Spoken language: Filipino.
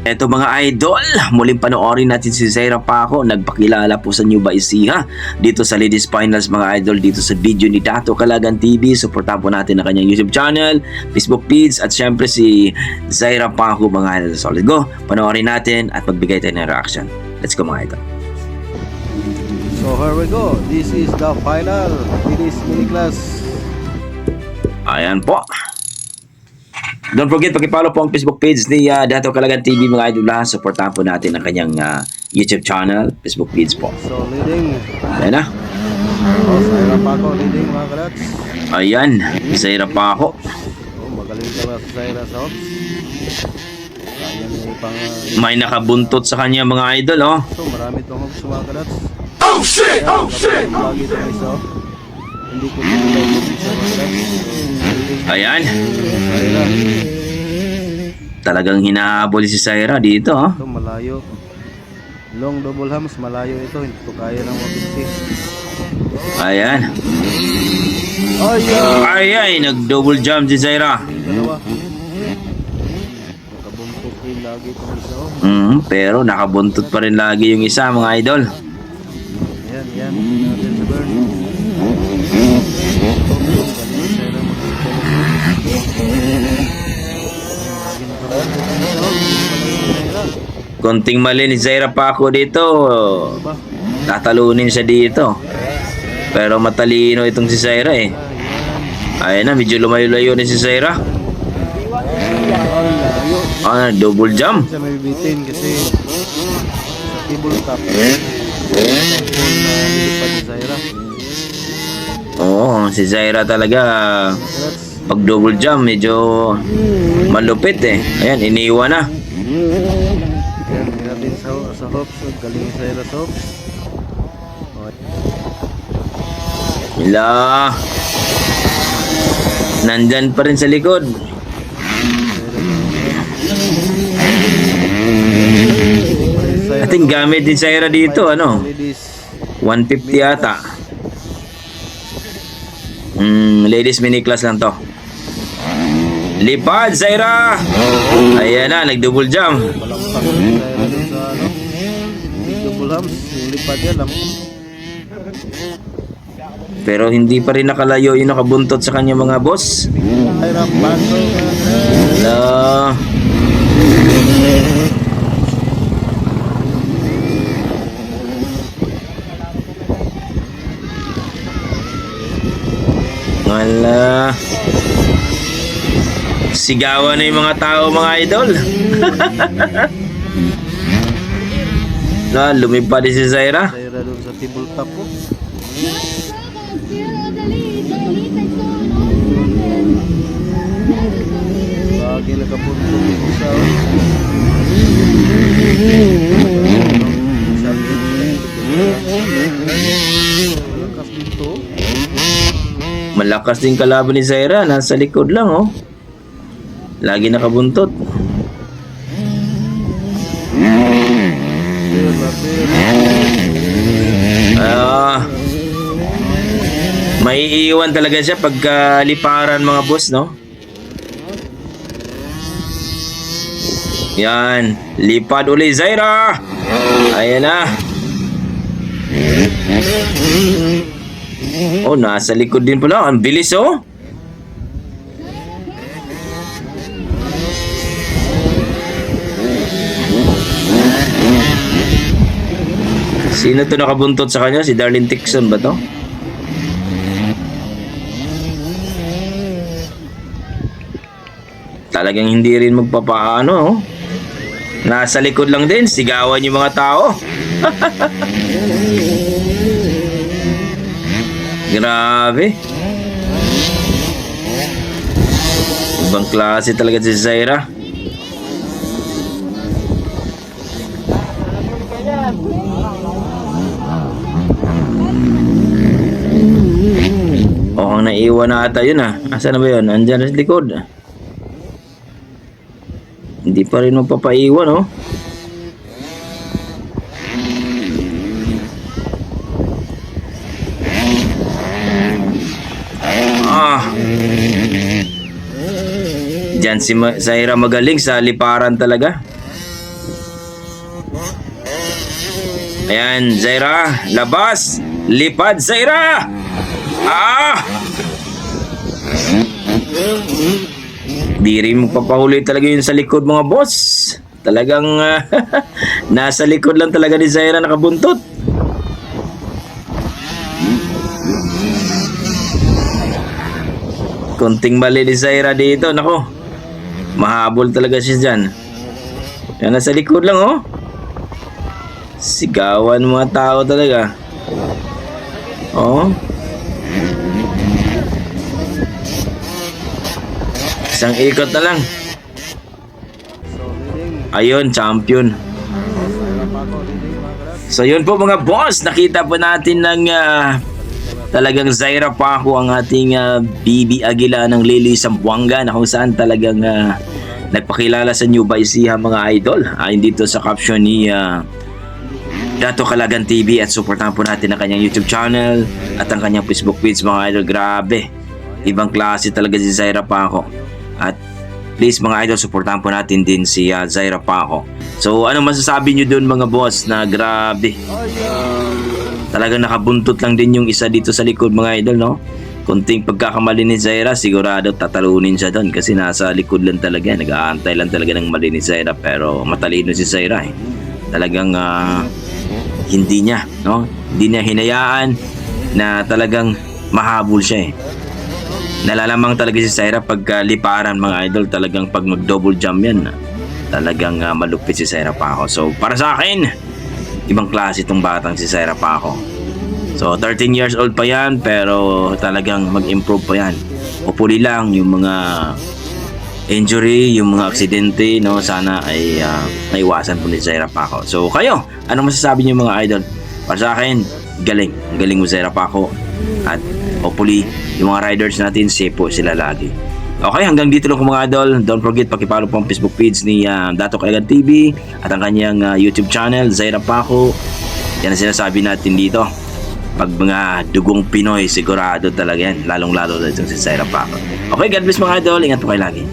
Eto mga idol, muling panoorin natin si Zaira Paco. Nagpakilala po sa New ba Ecija dito sa Ladies Finals mga idol, dito sa video ni Dato Calagan TV. Suportahan po natin ang kanyang YouTube channel, Facebook feeds at syempre si Zaira Paco mga idol. So let's go, panoorin natin at magbigay tayo ng reaction. Let's go mga idol. So here we go. This is the final. It is mini class. Ayan po. Don't forget, pag-follow po ang Facebook page ni Dato Calagan TV mga idol. Suportahan po natin ang kanyang YouTube channel, Facebook page po. So leading. Ayan na. Zaira Paco leading mga kalats. Ayan, Zaira Paco. Oh, magaling ka ba sa Zaira sa Ops? Kaya may pang... May nakabuntot sa kanya mga idol, oh. So marami itong Ops mga kalats. Oh shit! Oh shit! Lagi ito isa. Hindi ko pinulay mo isa mga kalats. Ayan. Zaira. Talagang hinahabol si Zaira dito, oh. Ito malayo. Long double hams, malayo ito. Hindi ko kaya ng 150. Ayan. Ay, nag-double jump si Zaira. Dalawa. Nakabuntot din lagi itong isa. Oh. Pero nakabuntot pa rin lagi yung isa mga idol. Yan. Natin sa burn. Konting mali ni Zaira Paco dito. Tatalunin siya dito. Pero matalino itong si Zaira eh. Ayan na, medyo lumayo-layo ni si Zaira. Double jump. Sa may bitin kasi sa table top. Nilipad ni Zaira. Oo, si Zaira talaga pag double jump medyo malupit eh. Ayan, iniwan na. Yan, natin sa hops. Galing ni Zaira sa hops. Hila. Nandyan pa rin sa likod. Ating gamit din Zaira dito, ano? 150 yata. Ladies mini class lang to. Lipad, Zaira! Ayan na, nag-double jump. Palampak ni Zaira dun sa ano. Big double hams. Yung lipad yan lang. Pero hindi pa rin nakalayo yung nakabuntot sa kanya mga boss. Zaira Paco. Hello. Wala. Sigawan na yung mga tao mga idol. Lumipad din si Zaira. Zaira dun sa table top po. Lagi nakapunto yung isa. Malakas dito. Malakas din kalaban ni Zaira. Nasa likod lang oh. Lagi nakabuntot. May iiwan talaga siya pagka liparan mga boss, no? Yan, lipad uli Zaira. Ayan na. Oh, nasa likod din pala. Ang bilis oh. Sino to nakabuntot sa kanya? Si Darlene Tixon ba to? Talagang hindi rin magpapaano, oh. Nasa likod lang din, sigawan yung mga tao. Grabe. Ibang klase talaga si Zaira. Oh, ang naiwan na ata yun ah. Asa na ba yun? Andyan na sa likod. Hindi pa rin magpapaiwan oh. Diyan si Zaira magaling sa liparan talaga. Ayan, Zaira, labas! Lipad, Zaira! Ah! Di rin magpapahuli talaga yun sa likod mga boss. Talagang nasa likod lang talaga ni Zaira nakabuntot. Konting mali ni Zaira dito, nako. Mahabol talaga siya dyan. Yan, nasa likod lang oh. Sigawan mga tao talaga. Oh. Isang ikot na lang. So, leading. Ayun, champion. Zaira Paco, leading mga kalat. So yun po mga boss, nakita po natin ng talagang Zaira Paco ang ating Bibi Aguila ng Lili Zamboanga na kung saan talagang nagpakilala sa New Baisiha mga idol. Ayon dito sa caption ni Dato Calagan TV at supportahan po natin ang kanyang YouTube channel at ang kanyang Facebook page mga idol. Grabe, ibang klase talaga si Zaira Paco. At please mga idol, supportahan po natin din si Zaira Paco. So ano masasabi nyo dun mga boss na grabe? Talagang nakabuntot lang din yung isa dito sa likod mga idol, no? Kunting pagkakamali ni Zaira, sigurado tatalunin siya doon kasi nasa likod lang talaga. Nag-aantay lang talaga ng mali ni Zaira, pero matalino si Zaira eh. Talagang hindi niya, no? Hindi niya hinayaan na talagang mahabol siya eh. Nalalamang talaga si Zaira pagka liparan mga idol, talagang pag mag-double jump yan, talagang malupit si Zaira Paco. So para sa akin, ibang klase itong batang si Zaira Paco. So 13 years old pa yan, pero talagang mag-improve pa yan. Hopefully lang yung mga injury, yung mga aksidente, no, sana ay naiwasan po ni Zaira Paco. So kayo, ano masasabi niyo mga idol? Para sa akin, galing. Galing mo Zaira Paco. At hopefully, yung mga riders natin, safe po sila lagi. Okay, hanggang dito lang mga idol. Don't forget, pakipollow po ang Facebook page ni Dato Calagan TV at ang kanyang YouTube channel, Zaira Paco. Yan ang sinasabi natin dito. Pag mga dugong Pinoy, sigurado talaga yan. Lalong-lalo na itong si Zaira Paco. Okay, God bless mga idol. Ingat po kayo lagi.